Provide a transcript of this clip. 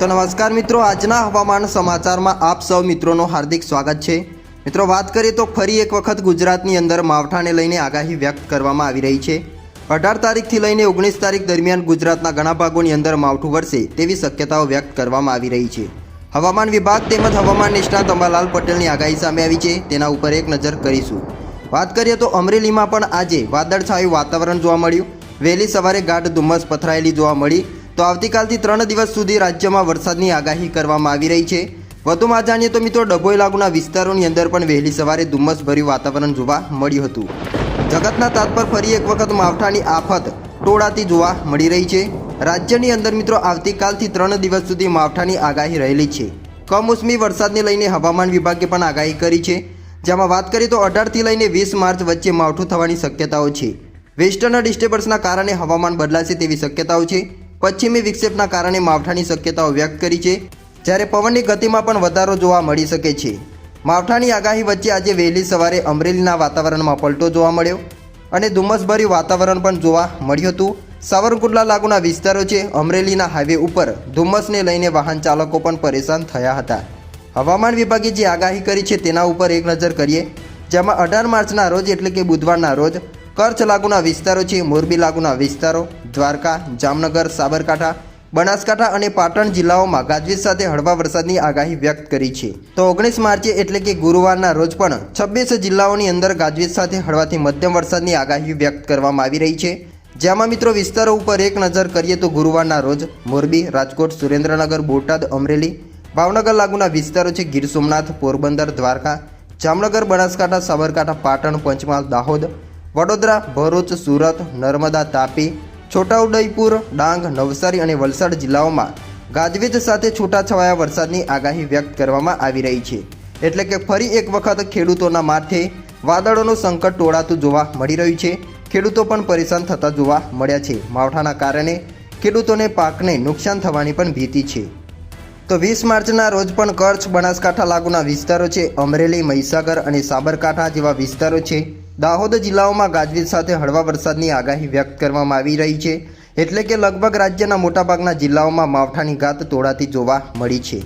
तो नमस्कार मित्रों, आजना हवामान समाचार में आप सौ मित्रों हार्दिक स्वागत है। मित्रों, बात करिए तो फरी एक वखत गुजरातनी अंदर मावठाने लईने आगाही व्यक्त करवामां आवी रही है। 18 तारीखथी लईने 19 तारीख दरमियान गुजरातना घणा भागोनी अंदर मावठुं वरसे तेवी शक्यताओ व्यक्त करवामां आवी रही है। हवामान विभाग तेमज हवामान निष्णात अंबालाल पटेलनी आगाही सामे आवी छे, तेना उपर एक नजर करीशुं। बात करिए तो अमरेलीमां पण आजे वादळछाયું वातावरण जोवा मळ्युं। वहेली सवारे गाढ धुम्मस पथराયેલી જોવા મળી। तो આવતીકાલથી 3 દિવસ સુધી રાજ્યમાં વરસાદની આગાહી કરવામાં આવી રહી છે। વધુમાં જાણીએ તો મિત્રો, ડભોઈ લાગુના વિસ્તારોની અંદર પણ વહેલી સવારે ધુમ્મસભર્યું વાતાવરણ જોવા મળ્યું હતું। જગતના તાત પર ફરી એક વખત માવઠાની આફત ટોળાતી જોવા મળી રહી છે। રાજ્યની અંદર મિત્રો આવતીકાલથી 3 દિવસ સુધી માવઠાની આગાહી રહેલી છે। કમોસમી વરસાદને લઈને હવામાન વિભાગે પણ આગાહી કરી છે, જેમાં વાત કરીએ તો 18 થી લઈને 20 માર્ચ વચ્ચે માવઠું થવાની શક્યતાઓ છે। વેસ્ટર્ન ડિસ્ટર્બન્સના કારણે હવામાન બદલાશે તેવી શક્યતાઓ છે। પશ્ચિમી વિક્ષેપના કારણે માવઠાની શક્યતાઓ વ્યક્ત કરી છે, જ્યારે પવનની ગતિમાં પણ વધારો જોવા મળી શકે છે। માવઠાની આગાહી વચ્ચે આજે વહેલી સવારે અમરેલીના વાતાવરણમાં પલટો જોવા મળ્યો અને ધુમ્મસભર્યું વાતાવરણ પણ જોવા મળ્યું હતું। સાવરકુંડલા લાગુના વિસ્તારો છે અમરેલીના હાઈવે ઉપર ધુમ્મસને લઈને વાહન ચાલકો પણ પરેશાન થયા હતા। હવામાન વિભાગે જે આગાહી કરી છે તેના ઉપર એક નજર કરીએ, જેમાં 18 માર્ચના રોજ એટલે કે બુધવારના રોજ કચ્છ લાગુના વિસ્તારો છે, મોરબી લાગુના વિસ્તારો, દ્વારકા, જામનગર, સાબરકાંઠા, બનાસકાંઠા અને પાટણ જિલ્લાઓમાં ગાજવીજ સાથે હળવા વરસાદની આગાહી વ્યક્ત કરી છે। તો 19 માર્ચે એટલે કે ગુરુવારના રોજ પણ 26 જિલ્લાઓની અંદર ગાજવીજ સાથે હળવાથી મધ્યમ વરસાદની આગાહી વ્યક્ત કરવામાં આવી રહી છે। જેમાં મિત્રો વિસ્તારો ઉપર એક નજર કરીએ તો ગુરુવારના રોજ મોરબી, રાજકોટ, સુરેન્દ્રનગર, બોટાદ, અમરેલી, ભાવનગર લાગુના વિસ્તારો છે ગીર સોમનાથ, પોરબંદર, દ્વારકા, જામનગર, બનાસકાંઠા, સાબરકાંઠા, પાટણ, પંચમહાલ, દાહોદ, વડોદરા, ભરૂચ, સુરત, નર્મદા, તાપી, છોટાઉદેપુર, ડાંગ, નવસારી અને વલસાડ જિલ્લાઓમાં ગાજવીજ સાથે છૂટાછવાયા વરસાદની આગાહી વ્યક્ત કરવામાં આવી રહી છે। એટલે કે ફરી એક વખત ખેડૂતોના માથે વાદળોનું સંકટ ટોળાતું જોવા મળી રહ્યું છે। ખેડૂતો પણ પરેશાન થતા જોવા મળ્યા છે। માવઠાના કારણે ખેડૂતોને પાકને નુકસાન થવાની પણ ભીતિ છે। તો 20 માર્ચના રોજ પણ કચ્છ, બનાસકાંઠા લાગુના વિસ્તારો છે અમરેલી, મહીસાગર અને સાબરકાંઠા જેવા વિસ્તારો છે દાહોદ જિલ્લાઓમાં ગાજવીજ સાથે હળવા વરસાદની આગાહી વ્યક્ત કરવામાં આવી રહી છે। એટલે કે લગભગ રાજ્યના મોટાભાગના જિલ્લાઓમાં માવઠાની ગાત તોળાતી જોવા મળી છે।